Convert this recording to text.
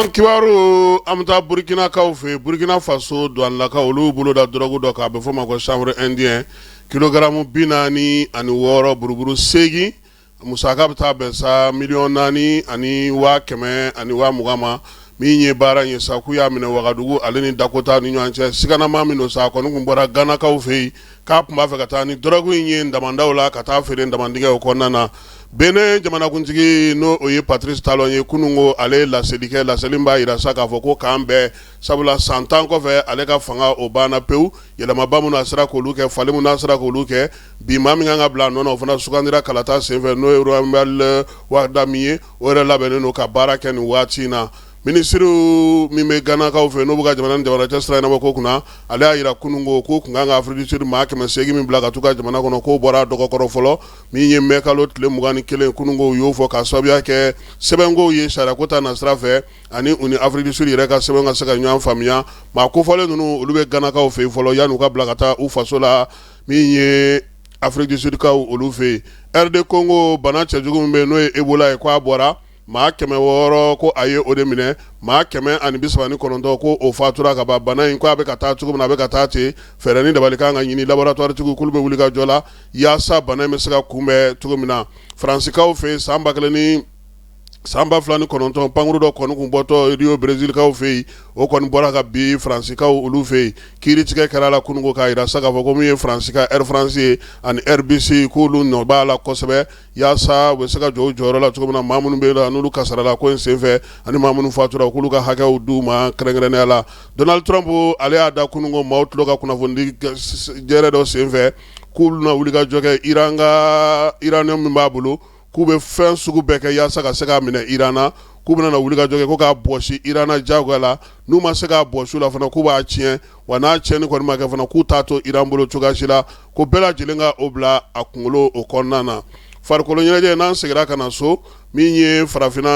Kibaru amta Burkina Kaufe, Burkina Faso, Douanlaka, Olu, Bolo da Drogu Doka, before my chambre indien, kilogramme binani, ani woro, buruburu segi, Musaka Besa, million nani, ani wa keme, ani wa mugama, minye bara nye sakuya mine wagadugu, aleni Dakota, ni nyanche, sigana mami no sa, konukumbora Ghana Kaufe, kap mafekata, ni drogu inye, ndamandaula, kata fere, ndamandiga ukonana, Bene jamana kuntigi no oye Patrice Talon ye kunungo ale la selike la selimba irasa ka foko kambe sabula santan ko fe ale ka fanga obana peu yela mabamu na sira ko luke falemu na sira ko luke bi mami nga bla no no fana sukandira kalata senve no euro mbal wa damiye ora la bene no ka baraken watina Ministru mime Ghana Kaufe no buga jamana chestra na bako kuna ale ayira kunungo ko kunga Afrique du Sud ma kema segi mi blaga tuka jamana kono ko bora doko koro folo mi nye mekalot le mugani kele kunungo yo fo ka sobia ke sebengo ye shara kota na strafe ani uni Afrique du Sud reka sebenga saka nyan famia ma ko fole nunu ulube Ghana Kaufe folo yanu ka blaga ta u fasola mi nye Afrique du Sud ka ulufe RD Congo bana chejugu mbe no Ebola e kwa bora ma keme woro ko aye odemine ma keme ani bisbani konondo ko o fatura ka bana in ko abe kata tugu na be kata te ferani da balika nga nyini laboratoire tugu kulbe wuliga jola ya sa bana mesaka kumbe tugu mina Fransika o fe samba kleni samba flani kononton panguru do konu kumboto Rio Brazil ka o fe o kon bora ka bi Fransika o ulu fe kiri tike karala kunungo ka ira saka fo komi Fransika Air France an RBC kulu no bala kosebe ya sa we saka jo joro la tuko na mamunu be la nulu kasara la ko ensefe ani mamunu fatura kulu ka haka uduma krengrene ala Donald Trump ale ada kunungo maut loka kuna fondi jere do senfe kulu na uliga joke iranium mbabulu kube fen sugu beke ya saka seka mine irana kubena na wuliga joge ko ka boshi irana jagwala numa seka boshu la fana kuba achien wana cheni ko ma ka fana ku tato irambolo chugashila ko bela jilenga obla akungolo okonnana farkolo nyeje nan segira kana so minye farafina